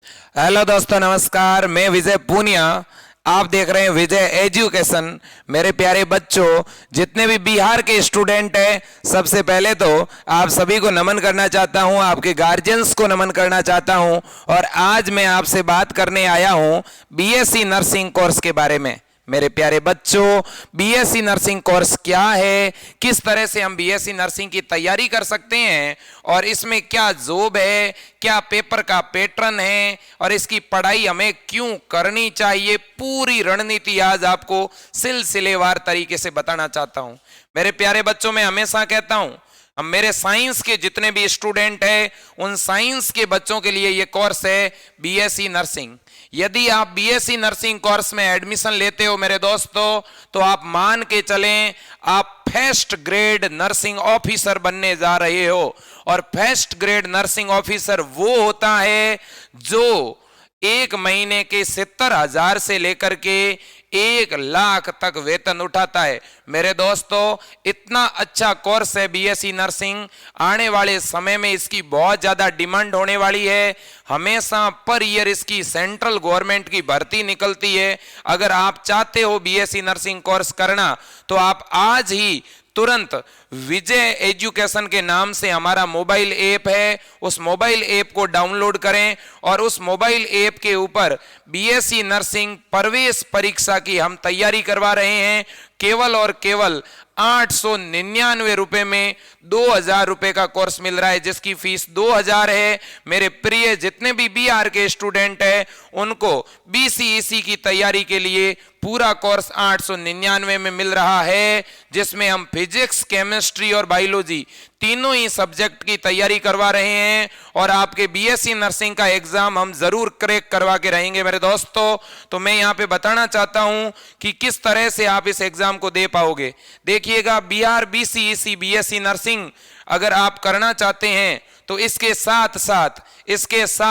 Hello दोस्तों, नमस्कार। मैं विजय पूनिया। आप देख रहे हैं विजय एजुकेशन। मेरे प्यारे बच्चों, जितने भी बिहार के स्टूडेंट हैं, सबसे पहले तो आप सभी को नमन करना चाहता हूं, आपके गार्जियंस को नमन करना चाहता हूं। और आज मैं आपसे बात करने आया हूं बीएससी नर्सिंग कोर्स के बारे में। मेरे प्यारे बच्चों, बीएससी नर्सिंग कोर्स क्या है, किस तरह से हम बीएससी नर्सिंग की तैयारी कर सकते हैं, और इसमें क्या जॉब है, क्या पेपर का पैटर्न है, और इसकी पढ़ाई हमें क्यों करनी चाहिए, पूरी रणनीति आज आपको सिलसिलेवार तरीके से बताना चाहता हूं। मेरे प्यारे बच्चों, मैं हमेशा कहता हूं, हम मेरे साइंस के जितने भी स्टूडेंट हैं, उन साइंस के बच्चों के लिए यह कोर्स है बीएससी नर्सिंग। यदि आप बीएससी नर्सिंग कोर्स में एडमिशन लेते हो मेरे दोस्तों, तो आप मान के चलें, आप फर्स्ट ग्रेड नर्सिंग ऑफिसर बनने जा रहे हो। और फर्स्ट ग्रेड नर्सिंग ऑफिसर वो होता है जो 1 महीने के 70,000 से लेकर के 1 लाख तक वेतन उठाता है। मेरे दोस्तों, इतना अच्छा कोर्स है बीएससी नर्सिंग। आने वाले समय में इसकी बहुत ज्यादा डिमांड होने वाली है। हमेशा पर ईयर इसकी सेंट्रल गवर्नमेंट की भर्ती निकलती है। अगर आप चाहते हो बीएससी नर्सिंग कोर्स करना, तो आप आज ही तुरंत विजय एजुकेशन के नाम से हमारा मोबाइल ऐप है, उस मोबाइल ऐप को डाउनलोड करें। और उस मोबाइल ऐप के ऊपर बीएससी नर्सिंग प्रवेश परीक्षा की हम तैयारी करवा रहे हैं। केवल और केवल 899 रुपए में 2000 रुपए का कोर्स मिल रहा है, जिसकी फीस 2000 है। मेरे प्रिय जितने भी बिहार के स्टूडेंट हैं, उनको बीसीईसी की तैयारी के लिए पूरा कोर्स 899 में मिल रहा है, जिसमें हम फिजिक्स, केमिस्ट्री और बायोलॉजी तीनों ही सब्जेक्ट की तैयारी करवा रहे हैं। और आपके बीएससी नर्सिंग का एग्जाम हम जरूर क्रैक करवा के रहेंगे मेरे दोस्तों। तो मैं यहां पे बताना चाहता हूं कि किस तरह से आप इस एग्जाम को दे पाओगे। देखिएगा, बिहार बीसीईसी बीएससी नर्सिंग अगर आप करना चाहते हैं, तो इसके साथ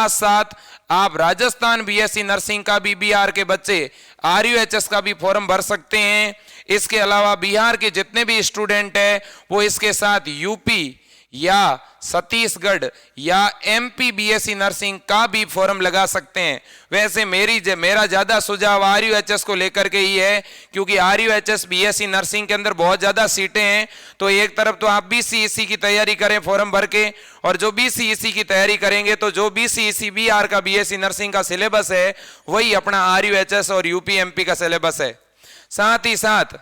साथ आप राजस्थान बीएससी नर्सिंग का भी, बिहार के बच्चे आरयूएचएस का भी फॉर्म भर सकते हैं। इसके अलावा बिहार के जितने भी स्टूडेंट हैं, वो इसके साथ यूपी या छत्तीसगढ़ या एमपी बीएससी नर्सिंग का भी फॉर्म लगा सकते हैं। वैसे मेरा ज्यादा सुझाव आरयूएचएस को लेकर के ही है, क्योंकि आरयूएचएस बीएससी नर्सिंग के अंदर बहुत ज्यादा सीटें हैं। तो एक तरफ तो आप बीसीईसी की तैयारी करें फॉर्म भर के, और जो बीसीईसी की तैयारी करेंगे, तो जो बीसीईसी बिहार का बीएससी नर्सिंग का सिलेबस है, वही अपना आरयूएचएस और यूपी एमपी का सिलेबस है। साथ ही साथ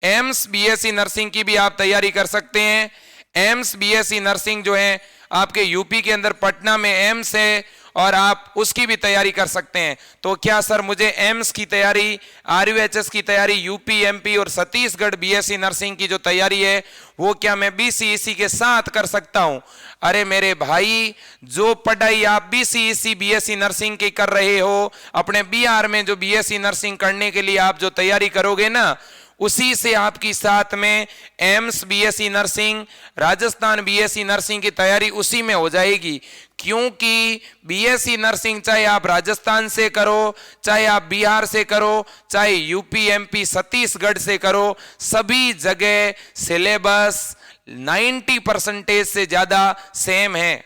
एम्स बीएससी नर्सिंग की भी आप तैयारी कर सकते हैं। एम्स बीएससी नर्सिंग जो है आपके यूपी के अंदर पटना में एम्स है, और आप उसकी भी तैयारी कर सकते हैं। तो क्या सर, मुझे एम्स की तैयारी, आरयूएचएस की तैयारी, यूपी एमपी और छत्तीसगढ़ बीएससी नर्सिंग की जो तैयारी है, वो क्या मैं बीसीईसी के साथ कर सकता हूं? अरे मेरे भाई, जो पढ़ाई आप बीसीईसी बीएससी नर्सिंग की कर रहे हो, अपने बिहार में जो बीएससी नर्सिंग करने के लिए आप जो तैयारी करोगे ना, उसी से आपकी साथ में AIIMS BSc nursing, Rajasthan BSc nursing की तैयारी उसी में हो जाएगी। क्योंकि बीएससी नर्सिंग चाहे आप राजस्थान से करो, चाहे आप बिहार से करो, चाहे यूपी एमपी छत्तीसगढ़ से करो, सभी जगह सिलेबस 90% से ज्यादा सेम है।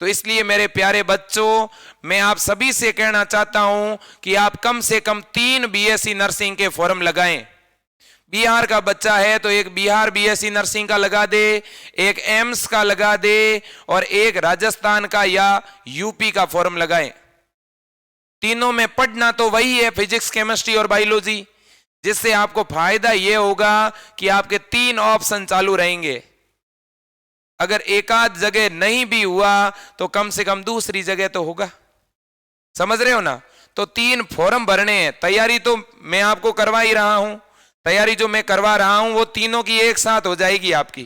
तो इसलिए मेरे प्यारे बच्चों, मैं आप सभी से कहना चाहता हूं कि आप कम से कम 3 बीएससी नर्सिंग के फॉर्म लगाएं। बिहार का बच्चा है तो एक बिहार बीएससी नर्सिंग का लगा दे, एक एम्स का लगा दे, और एक राजस्थान का या यूपी का फॉर्म लगाएं। तीनों में पढ़ना तो वही है, फिजिक्स, केमिस्ट्री और बायोलॉजी, जिससे आपको फायदा यह होगा कि आपके 3 ऑप्शन चालू रहेंगे। अगर एकाध जगह नहीं भी हुआ, तो कम से कम दूसरी जगह तो होगा। समझ रहे हो ना? तो 3 फॉर्म भरने हैं। तैयारी तो मैं आपको करवा ही रहा हूं, तैयारी जो मैं करवा रहा हूं वो तीनों की एक साथ हो जाएगी आपकी।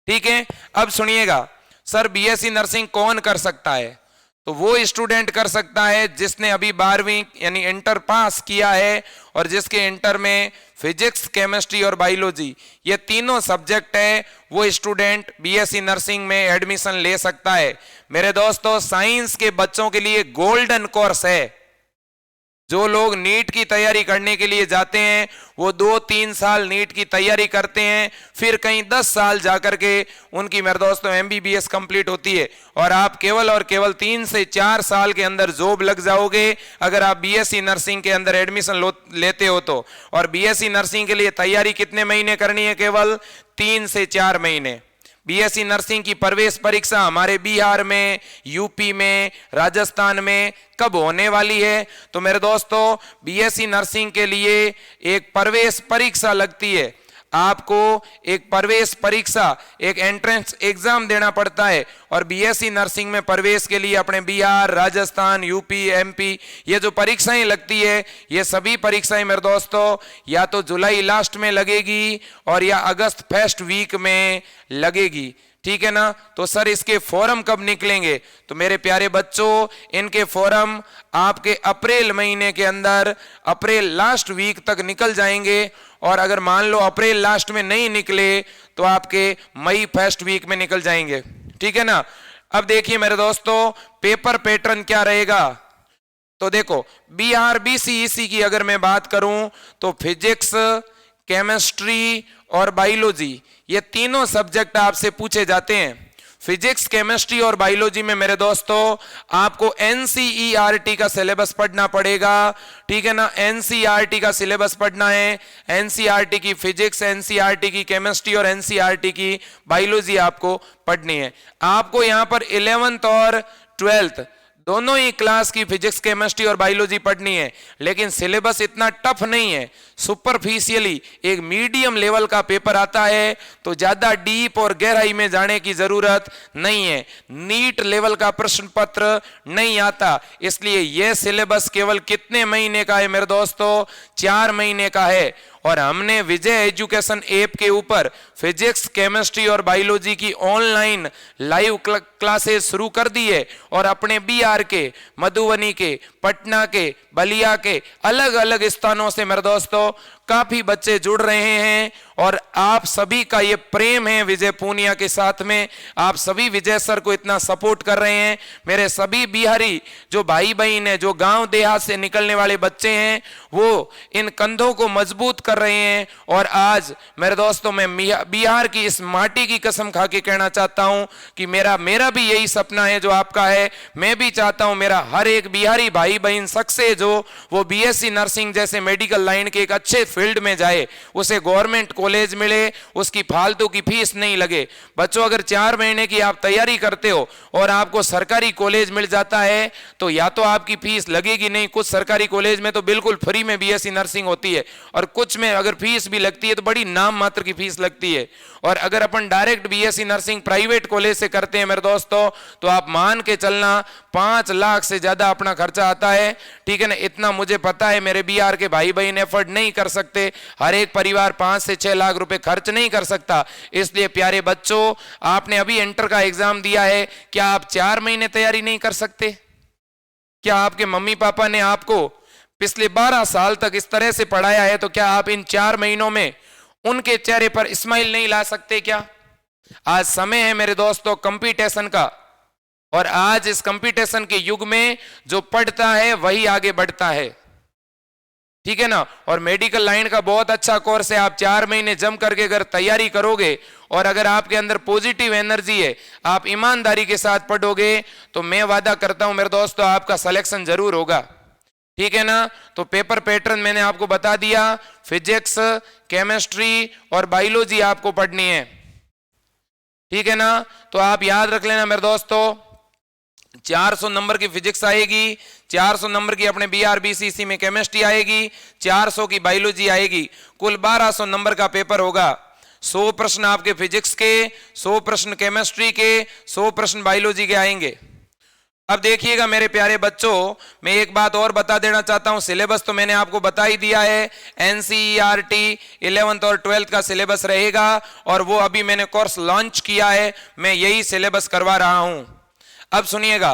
ठीक है, अब सुनिएगा, सर बीएससी नर्सिंग कौन कर सकता है? तो वो स्टूडेंट कर सकता है जिसने अभी 12वीं यानी इंटर पास किया है, और जिसके इंटर में फिजिक्स, केमिस्ट्री और बायोलॉजी ये तीनों सब्जेक्ट है, वो स्टूडेंट बीएससी नर्सिंग में एडमिशन ले सकता है। मेरे दोस्तों, साइंस के बच्चों के लिए गोल्डन कोर्स है। जो लोग नीट की तैयारी करने के लिए जाते हैं वो 2-3 साल नीट की तैयारी करते हैं, फिर कहीं 10 साल जाकर के उनकी मेरे दोस्तों एमबीबीएस कंप्लीट होती है, और आप केवल और केवल 3 से 4 साल के अंदर जॉब लग जाओगे अगर आप बीएससी नर्सिंग के अंदर एडमिशन लेते हो तो। और बीएससी नर्सिंग के लिए तैयारी कितने महीने करनी है? केवल 3 से 4 महीने। बीएससी नर्सिंग की प्रवेश परीक्षा हमारे बिहार में, यूपी में, राजस्थान में कब होने वाली है? तो मेरे दोस्तों बीएससी नर्सिंग के लिए एक प्रवेश परीक्षा लगती है। आपको एक प्रवेश परीक्षा, एक एंट्रेंस एग्जाम देना पड़ता है, और बीएससी नर्सिंग में प्रवेश के लिए अपने बिहार, राजस्थान, यूपी, एमपी ये जो परीक्षाएं लगती है, ये सभी परीक्षाएं मेरे दोस्तों या तो जुलाई लास्ट में लगेगी और या अगस्त फर्स्ट वीक में लगेगी। ठीक है ना? तो सर इसके फॉर्म कब निकलेंगे? तो मेरे प्यारे बच्चों, इनके फॉर्म आपके अप्रैल महीने के अंदर, अप्रैल लास्ट वीक तक निकल जाएंगे, और अगर मान लो अप्रैल लास्ट में नहीं निकले तो आपके मई फर्स्ट वीक में निकल जाएंगे। ठीक है ना? अब देखिए मेरे दोस्तों, पेपर पैटर्न क्या रहेगा? तो देखो, बिहार बीसीईसी की अगर मैं बात करूं तो फिजिक्स, केमिस्ट्री और बायोलॉजी ये तीनों सब्जेक्ट आपसे पूछे जाते हैं। फिजिक्स, केमिस्ट्री और बायोलॉजी में मेरे दोस्तों आपको एनसीईआरटी का सिलेबस पढ़ना पड़ेगा। ठीक है ना? एनसीईआरटी का सिलेबस पढ़ना है। एनसीईआरटी की फिजिक्स, एनसीईआरटी की केमिस्ट्री और एनसीईआरटी की बायोलॉजी आपको पढ़नी है। आपको यहां पर 11th और 12th दोनों ही क्लास की फिजिक्स, केमिस्ट्री और बायोलॉजी पढ़नी है, लेकिन सिलेबस इतना टफ नहीं है। सुपरफिशियली एक मीडियम लेवल का पेपर आता है, तो ज्यादा डीप और गहराई में जाने की जरूरत नहीं है। नीट लेवल का प्रश्न पत्र नहीं आता, इसलिए यह सिलेबस केवल कितने महीने का है मेरे दोस्तों? 4 महीने का है। और हमने विजय एजुकेशन ऐप के ऊपर फिजिक्स, केमिस्ट्री और बायोलॉजी की ऑनलाइन लाइव क्लासेस शुरू कर दी है, और अपने बिहार के, मधुबनी के, पटना के, बलिया के अलग अलग स्थानों से मेरे दोस्तों काफी बच्चे जुड़ रहे हैं। और आप सभी का ये प्रेम है विजय पूनिया के साथ में, आप सभी विजय सर को इतना सपोर्ट कर रहे हैं। मेरे सभी बिहारी जो भाई बहन है, जो गांव देहात से निकलने वाले बच्चे हैं, वो इन कंधों को मजबूत कर रहे हैं। और आज मेरे दोस्तों मैं बिहार की इस माटी की कसम खा के कहना चाहता हूं कि मेरा भी यही सपना है जो आपका है। मैं भी चाहता हूं मेरा हर एक बिहारी भाई बहन सक्सेस हो, वो बीएससी नर्सिंग जैसे मेडिकल लाइन के एक अच्छे फील्ड में जाए, उसे गवर्नमेंट कॉलेज मिले, उसकी फालतू की फीस नहीं लगे। बच्चों, अगर 4 महीने की आप तैयारी करते हो और आपको सरकारी कॉलेज मिल जाता है तो या तो आपकी फीस लगेगी नहीं, कुछ सरकारी कॉलेज में तो बिल्कुल फ्री में बीएससी नर्सिंग होती है, और कुछ में अगर फीस भी लगती है तो बड़ी नाम मात्र की फीस लगती है। और अगर अपन direct BSc nursing private college से करते हैं मेरे दोस्तों, तो आप मान के चलना 5 लाख से ज्यादा अपना खर्चा आता है। ठीक है ना? इतना मुझे पता है, मेरे बिहार के भाई बहन एफर्ट नहीं कर सकते, हर एक परिवार 5 से 6 लाख रुपए खर्च नहीं कर सकता। इसलिए प्यारे बच्चों, आपने अभी इंटर का एग्जाम दिया है, क्या आप 4 महीने तैयारी नहीं कर सकते? क्या आपके मम्मी पापा ने आपको पिछले 12 साल तक इस तरह से पढ़ाया है, तो क्या आप इन 4 महीनों में उनके चेहरे पर स्माइल नहीं ला सकते क्या? आज समय है मेरे दोस्तों कंपटीशन का, और आज इस कंपटीशन के युग में जो पढ़ता है वही आगे बढ़ता है। ठीक है ना? और मेडिकल लाइन का बहुत अच्छा कोर्स है, आप 4 महीने जम करके अगर तैयारी करोगे और अगर आपके अंदर पॉजिटिव एनर्जी है, आप ईमानदारी के साथ पढ़ोगे, तो मैं वादा करता हूं मेरे दोस्तों आपका सिलेक्शन जरूर होगा। ठीक है ना? तो पेपर पैटर्न मैंने आपको बता दिया, फिजिक्स, केमिस्ट्री और बायोलॉजी आपको पढ़नी है। ठीक है ना? तो आप याद रख लेना मेरे दोस्तों, 400 नंबर की फिजिक्स आएगी, 400 नंबर की अपने बिहार बीसीसी में केमिस्ट्री आएगी, 400 की बायोलॉजी आएगी, कुल 1200 नंबर का पेपर होगा। 100 प्रश्न आपके फिजिक्स के, 100 प्रश्न केमिस्ट्री के, 100 प्रश्न बायोलॉजी के आएंगे। अब देखिएगा मेरे प्यारे बच्चों, मैं एक बात और बता देना चाहता हूं, सिलेबस तो मैंने आपको बता ही दिया है। एनसीईआरटी 11th और 12th का सिलेबस रहेगा, और वो अभी मैंने कोर्स लॉन्च किया है, मैं यही सिलेबस करवा रहा हूं। अब सुनिएगा,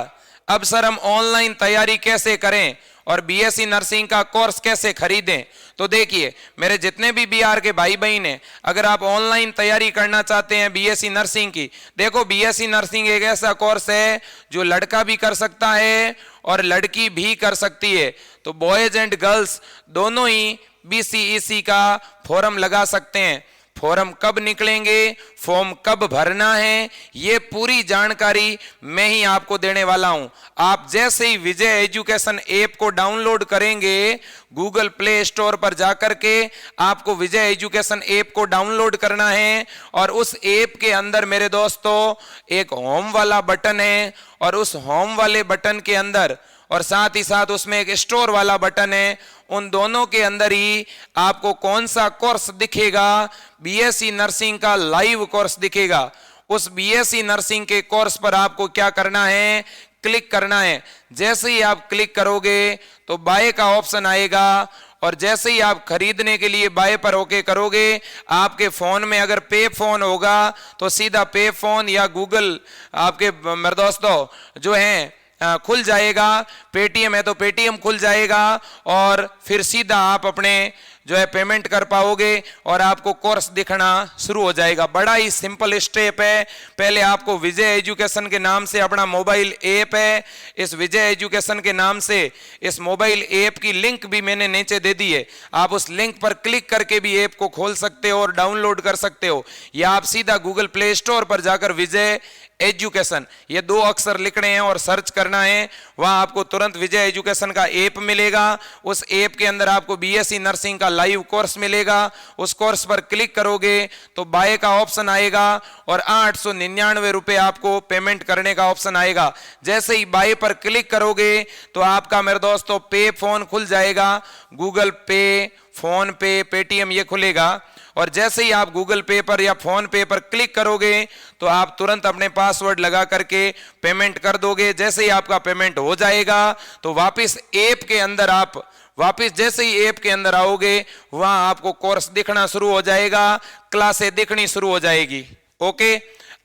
अब सर हम ऑनलाइन तैयारी कैसे करें? और बीएससी नर्सिंग का कोर्स कैसे खरीदें। तो देखिए मेरे जितने भी बिहार के भाई बहन हैं, अगर आप ऑनलाइन तैयारी करना चाहते हैं बीएससी नर्सिंग की, देखो बीएससी नर्सिंग एक ऐसा कोर्स है जो लड़का भी कर सकता है और लड़की भी कर सकती है। तो बॉयज एंड गर्ल्स दोनों ही बीसीईसी का फॉर्म लगा सकते हैं। फॉर्म कब निकलेंगे, फॉर्म कब भरना है, ये पूरी जानकारी मैं ही आपको देने वाला हूं। आप जैसे ही विजय एजुकेशन ऐप को डाउनलोड करेंगे, गूगल प्ले स्टोर पर जाकर के आपको विजय एजुकेशन ऐप को डाउनलोड करना है और उस ऐप के अंदर मेरे दोस्तों एक होम वाला बटन है और उस होम वाले बटन के अंदर और साथ ही साथ उसमें एक स्टोर वाला बटन है। उन दोनों के अंदर ही आपको कौन सा कोर्स दिखेगा, बीएससी नर्सिंग का लाइव कोर्स दिखेगा। उस बीएससी नर्सिंग के कोर्स पर आपको क्या करना है, क्लिक करना है। जैसे ही आप क्लिक करोगे तो बाय का ऑप्शन आएगा और जैसे ही आप खरीदने के लिए बाय पर ओके करोगे, आपके फोन में अगर पे फोन होगा तो सीधा पे फोन या गूगल आपके मेरे दोस्तों जो है खुल जाएगा। पेटीएम है तो पेटीएम खुल जाएगा और फिर सीधा आप अपने जो है पेमेंट कर पाओगे और आपको कोर्स दिखना शुरू हो जाएगा। बड़ा ही सिंपल स्टेप है। पहले आपको विजय एजुकेशन के नाम से अपना मोबाइल ऐप है, इस विजय एजुकेशन के नाम से इस मोबाइल ऐप की लिंक भी मैंने नीचे दे दी है। आप उस लिंक पर क्लिक करके भी ऐप को खोल सकते हो और डाउनलोड कर सकते हो, या आप सीधा गूगल प्ले स्टोर पर जाकर विजय एजुकेशन ये 2 अक्षर लिखने हैं और सर्च करना है। वहां आपको तुरंत विजय एजुकेशन का ऐप मिलेगा। उस ऐप के अंदर आपको बीएससी नर्सिंग का लाइव कोर्स मिलेगा। उस कोर्स पर क्लिक करोगे तो बाय का ऑप्शन आएगा और 899 रुपए आपको पेमेंट करने का ऑप्शन आएगा। जैसे ही बाय पर क्लिक करोगे तो आपका मेरे दोस्तों पे फोन खुल जाएगा, गूगल पे, फोन पे, पेटीएम ये खुलेगा और जैसे ही आप गूगल पे पर या फोन पे पर क्लिक करोगे तो आप तुरंत अपने पासवर्ड लगा करके पेमेंट कर दोगे। जैसे ही आपका पेमेंट हो जाएगा तो वापस ऐप के अंदर आप जैसे ही ऐप के अंदर आओगे वहां आपको कोर्स दिखना शुरू हो जाएगा, क्लासें दिखनी शुरू हो जाएगी। ओके,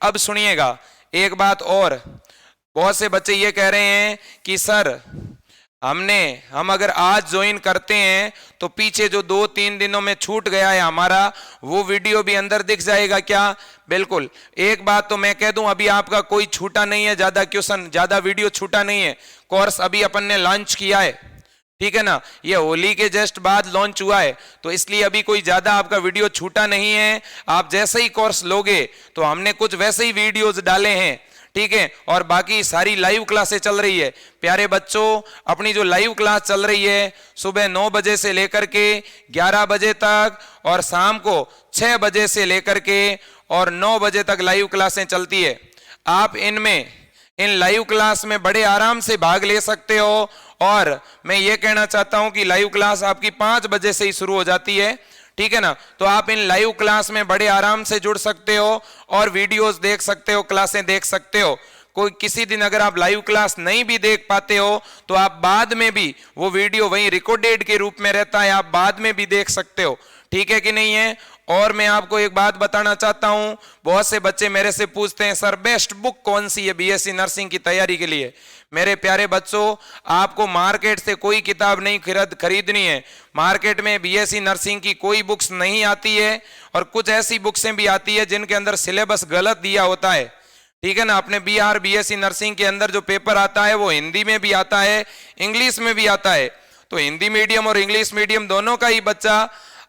अब सुनिएगा एक बात और। बहुत से बच्चे ये कह रहे हैं कि सर हम अगर आज ज्वाइन करते हैं तो पीछे जो 2-3 दिनों में छूट गया है हमारा वो वीडियो भी अंदर दिख जाएगा क्या? बिल्कुल। एक बात तो मैं कह दूं, अभी आपका कोई छूटा नहीं है, ज्यादा क्वेश्चन ज्यादा वीडियो छूटा नहीं है। कोर्स अभी अपन ने लॉन्च किया है, ठीक है ना, ये होली के जस्ट बाद लॉन्च हुआ है, तो इसलिए अभी कोई ज्यादा आपका वीडियो छूटा नहीं है। आप जैसे ही कोर्स लोगे तो हमने कुछ वैसे ही वीडियोज डाले हैं, ठीक है, और बाकी सारी लाइव क्लासें चल रही है। प्यारे बच्चों, अपनी जो लाइव क्लास चल रही है सुबह 9 बजे से लेकर के 11 बजे तक और शाम को 6 बजे से लेकर के और 9 बजे तक लाइव क्लासें चलती है। आप इन लाइव क्लास में बड़े आराम से भाग ले सकते हो और मैं ये कहना चाहता हूं कि लाइव क्लास आपकी 5 बजे से ही शुरू हो जाती है, ठीक है ना। तो आप इन लाइव क्लास में बड़े आराम से जुड़ सकते हो और वीडियोस देख सकते हो, क्लासें देख सकते हो। कोई किसी दिन अगर आप लाइव क्लास नहीं भी देख पाते हो तो आप बाद में भी वो वीडियो वहीं रिकॉर्डेड के रूप में रहता है, आप बाद में भी देख सकते हो, ठीक है कि नहीं है। और मैं आपको एक बात बताना चाहता हूं, बहुत से बच्चे मेरे से पूछते हैं सर बेस्ट बुक कौन सी है बीएससी नर्सिंग की तैयारी के लिए। मेरे प्यारे बच्चों, आपको मार्केट से कोई किताब नहीं खरीदनी है। मार्केट में बीएससी नर्सिंग की कोई बुक्स नहीं आती है और कुछ ऐसी बुक्सें भी आती है जिनके अंदर सिलेबस गलत दिया होता है, ठीक है ना। अपने बिहार बीएससी नर्सिंग के अंदर जो पेपर आता है वो हिंदी में भी आता है, इंग्लिश में भी आता है। तो हिंदी मीडियम और इंग्लिश मीडियम दोनों का ही बच्चा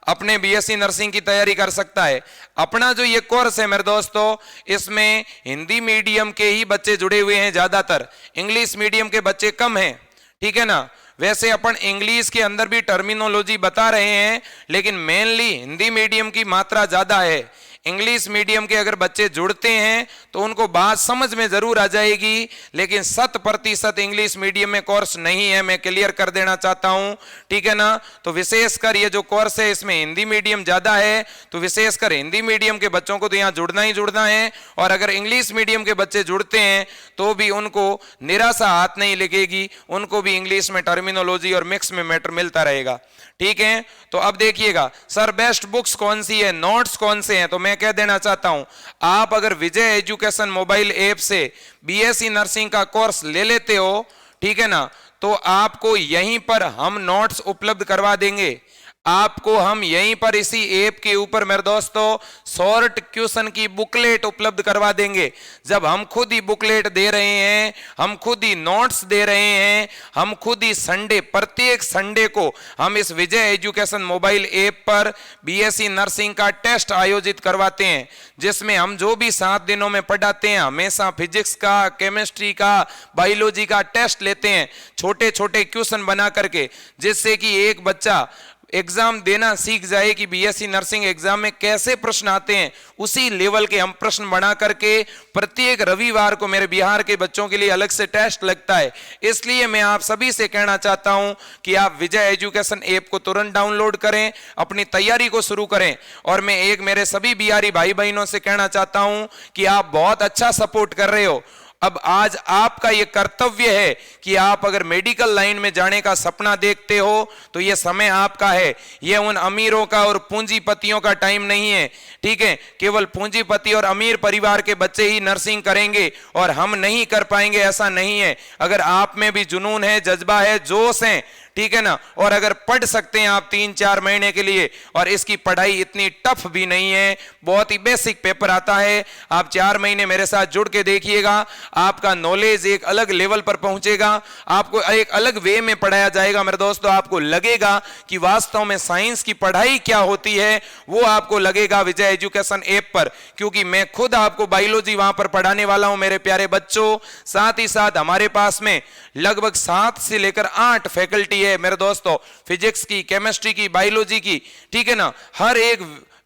अपने बीएससी नर्सिंग की तैयारी कर सकता है। अपना जो ये कोर्स है मेरे दोस्तों, इसमें हिंदी मीडियम के ही बच्चे जुड़े हुए हैं ज्यादातर, इंग्लिश मीडियम के बच्चे कम हैं, ठीक है ना। वैसे अपन इंग्लिश के अंदर भी टर्मिनोलॉजी बता रहे हैं लेकिन मेनली हिंदी मीडियम की मात्रा ज्यादा है। इंग्लिश मीडियम के अगर बच्चे जुड़ते हैं तो उनको बात समझ में जरूर आ जाएगी, लेकिन 100% इंग्लिश मीडियम में कोर्स नहीं है, मैं क्लियर कर देना चाहता हूं, ठीक है ना। तो विशेषकर ये जो कोर्स है इसमें हिंदी मीडियम ज्यादा है, तो विशेषकर हिंदी मीडियम के बच्चों को तो यहाँ जुड़ना ही जुड़ना है। और अगर इंग्लिश मीडियम के बच्चे जुड़ते हैं तो भी उनको निराशा हाथ नहीं लगेगी, उनको भी इंग्लिश में टर्मिनोलॉजी और मिक्स में मैटर मिलता रहेगा, ठीक है। तो अब देखिएगा सर बेस्ट बुक्स कौन सी है, नोट्स कौन से हैं, तो मैं कह देना चाहता हूं, आप अगर विजय एजुकेशन मोबाइल ऐप से बीएससी नर्सिंग का कोर्स ले लेते हो, ठीक है ना, तो आपको यहीं पर हम नोट्स उपलब्ध करवा देंगे। आपको हम यहीं पर इसी ऐप के ऊपर मेरे दोस्तों शॉर्ट क्वेश्चन की बुकलेट उपलब्ध करवा देंगे। जब हम खुद ही बुकलेट दे रहे हैं, हम खुद ही नोट्स दे रहे हैं, हम खुद ही संडे, प्रत्येक संडे को हम इस विजय एजुकेशन मोबाइल ऐप पर बीएससी नर्सिंग का टेस्ट आयोजित करवाते हैं, जिसमें हम जो भी 7 दिनों में पढ़ाते हैं हमेशा फिजिक्स का, केमिस्ट्री का, बायोलॉजी का टेस्ट लेते हैं, छोटे छोटे क्वेश्चन बना करके, जिससे कि एक बच्चा एग्जाम देना सीख जाए कि बीएससी नर्सिंग एग्जाम में कैसे प्रश्न आते हैं। उसी लेवल के हम प्रश्न बना करके प्रत्येक रविवार को मेरे बिहार के बच्चों के लिए अलग से टेस्ट लगता है। इसलिए मैं आप सभी से कहना चाहता हूं कि आप विजय एजुकेशन ऐप को तुरंत डाउनलोड करें, अपनी तैयारी को शुरू करें। और मैं एक मेरे सभी बिहारी भाई बहनों से कहना चाहता हूं कि आप बहुत अच्छा सपोर्ट कर रहे हो। अब आज आपका यह कर्तव्य है कि आप अगर मेडिकल लाइन में जाने का सपना देखते हो तो यह समय आपका है। यह उन अमीरों का और पूंजीपतियों का टाइम नहीं है, ठीक है। केवल पूंजीपति और अमीर परिवार के बच्चे ही नर्सिंग करेंगे और हम नहीं कर पाएंगे, ऐसा नहीं है। अगर आप में भी जुनून है, जज्बा है, जोश है, ठीक है ना, और अगर पढ़ सकते हैं आप 3-4 महीने के लिए, और इसकी पढ़ाई इतनी टफ भी नहीं है, बहुत ही बेसिक पेपर आता है। आप 4 महीने मेरे साथ जुड़ के देखिएगा, आपका नॉलेज एक अलग लेवल पर पहुंचेगा, आपको एक अलग वे में पढ़ाया जाएगा। मेरे दोस्तों, आपको लगेगा कि वास्तव में साइंस की पढ़ाई क्या होती है, वो आपको लगेगा विजय एजुकेशन ऐप पर, क्योंकि मैं खुद आपको बायोलॉजी वहां पर पढ़ाने वाला हूं मेरे प्यारे बच्चों। साथ ही साथ हमारे पास में लगभग 7 से लेकर 8 फैकल्टी है मेरे दोस्तों, फिजिक्स की, केमिस्ट्री की, बायोलॉजी की, ठीक है ना। हर एक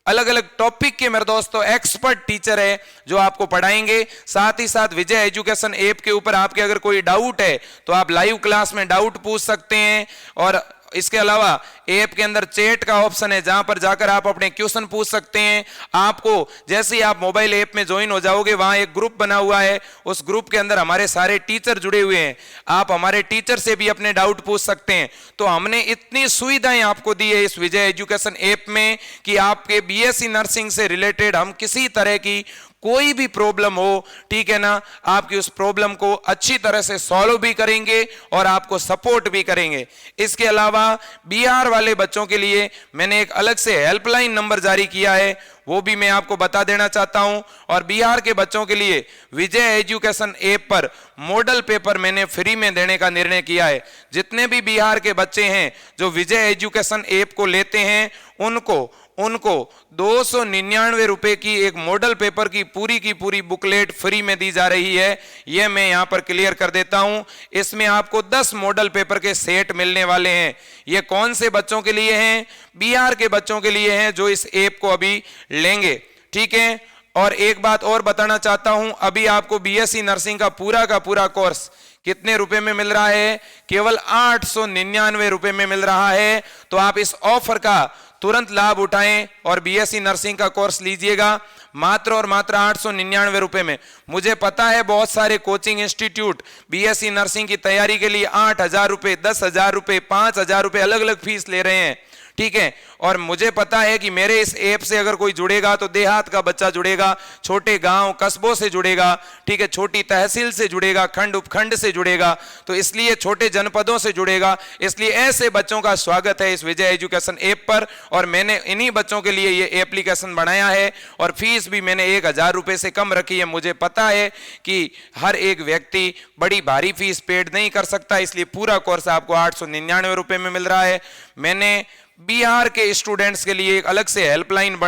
अलग अलग टॉपिक के मेरे दोस्तों एक्सपर्ट टीचर है जो आपको पढ़ाएंगे। साथ ही साथ विजय एजुकेशन ऐप के ऊपर आपके अगर कोई डाउट है तो आप लाइव क्लास में डाउट पूछ सकते हैं। और इसके अलावा ऐप के अंदर चैट का ऑप्शन है, जहां पर जाकर आप अपने क्वेश्चन पूछ सकते हैं। आपको जैसे ही आप मोबाइल ऐप में ज्वाइन हो जाओगे, वहां एक ग्रुप बना हुआ है, उस ग्रुप के अंदर हमारे सारे टीचर जुड़े हुए हैं, आप हमारे टीचर से भी अपने डाउट पूछ सकते हैं। तो हमने इतनी सुविधाएं आपको दी है इस विजय एजुकेशन ऐप में कि आपके बीएससी नर्सिंग से रिलेटेड हम किसी तरह की कोई भी प्रॉब्लम हो, ठीक है ना, आपकी उस प्रॉब्लम को अच्छी तरह से सॉल्व भी करेंगे और आपको सपोर्ट भी करेंगे। इसके अलावा बिहार वाले बच्चों के लिए मैंने एक अलग से हेल्पलाइन नंबर जारी किया है, वो भी मैं आपको बता देना चाहता हूं। और बिहार के बच्चों के लिए विजय एजुकेशन ऐप पर मॉडल पेपर मैंने फ्री में देने का निर्णय किया है। जितने भी बिहार के बच्चे हैं जो विजय एजुकेशन ऐप को लेते हैं, उनको 299 रुपए की एक मॉडल पेपर की पूरी बुकलेट फ्री में दी जा रही है। यह मैं यहां पर क्लियर कर देता हूं। इसमें आपको 10 मॉडल पेपर के सेट मिलने वाले हैं। यह कौन से बच्चों के लिए हैं? बिहार के बच्चों के लिए हैं जो इस ऐप को अभी लेंगे, ठीक है। और एक बात और बताना चाहता हूं, अभी आपको बीएससी नर्सिंग का पूरा कोर्स कितने रुपए में मिल रहा है? केवल 899 रुपए में मिल रहा है। तो आप इस ऑफर का तुरंत लाभ उठाएं और बीएससी नर्सिंग का कोर्स लीजिएगा मात्र और मात्र 899 रुपए में। मुझे पता है बहुत सारे कोचिंग इंस्टीट्यूट बीएससी नर्सिंग की तैयारी के लिए 8,000 रुपए, 10,000 रुपए, 5,000 रुपए अलग अलग फीस ले रहे हैं, ठीक है। और मुझे पता है कि मेरे इस ऐप से अगर कोई जुड़ेगा तो देहात का बच्चा जुड़ेगा, छोटे गांव कस्बों से जुड़ेगा, ठीक है, छोटी तहसील से जुड़ेगा, खंड उपखंड से जुड़ेगा, तो इसलिए छोटे जनपदों से जुड़ेगा। इसलिए ऐसे बच्चों का स्वागत है इस विजय एजुकेशन ऐप पर। और मैंने इन्हीं बच्चों के लिए ये एप्लीकेशन बनाया है और फीस भी मैंने 1,000 रुपए से कम रखी है। मुझे पता है कि हर एक व्यक्ति बड़ी भारी फीस पेड नहीं कर सकता, इसलिए पूरा कोर्स आपको 899 रुपए में मिल रहा है। मैंने बिहार के स्टूडेंट्स के लिए एक अलग से हेल्पलाइन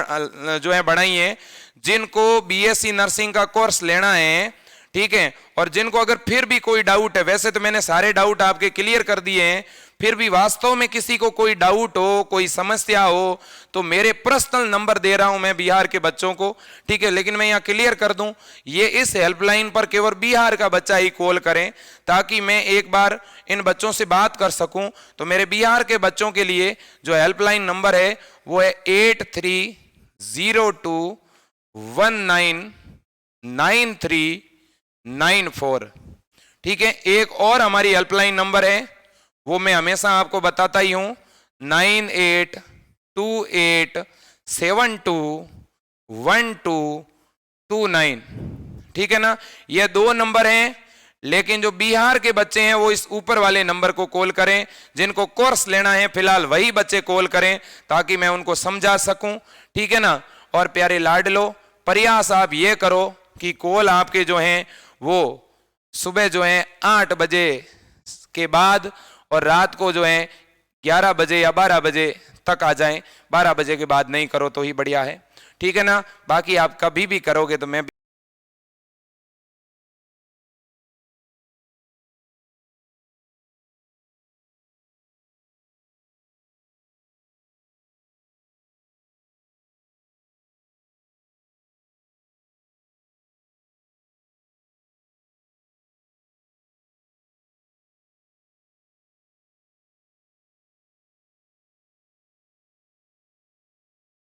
जो है बनाई है, जिनको बीएससी नर्सिंग का कोर्स लेना है, ठीक है, और जिनको अगर फिर भी कोई डाउट है, वैसे तो मैंने सारे डाउट आपके क्लियर कर दिए हैं, फिर भी वास्तव में किसी को कोई डाउट हो, कोई समस्या हो, तो मेरे पर्सनल नंबर दे रहा हूं मैं बिहार के बच्चों को, ठीक है। लेकिन मैं यहां क्लियर कर दूं, ये इस हेल्पलाइन पर केवल बिहार का बच्चा ही कॉल करें, ताकि मैं एक बार इन बच्चों से बात कर सकूं। तो मेरे बिहार के बच्चों के लिए जो हेल्पलाइन नंबर है वो है 8302199394, ठीक है। एक और हमारी हेल्पलाइन नंबर है, वो मैं हमेशा आपको बताता ही हूं, 9828721229, ठीक है ना। ये 2 नंबर हैं, लेकिन जो बिहार के बच्चे हैं वो इस ऊपर वाले नंबर को कॉल करें। जिनको कोर्स लेना है फिलहाल वही बच्चे कॉल करें ताकि मैं उनको समझा सकूं, ठीक है ना। और प्यारे लाडलो, प्रयास आप ये करो कि कॉल आपके जो हैं वो सुबह जो है 8 बजे के बाद और रात को जो है 11 बजे या 12 बजे तक आ जाएं। 12 बजे के बाद नहीं करो तो ही बढ़िया है, ठीक है ना। बाकी आप कभी भी करोगे तो मैं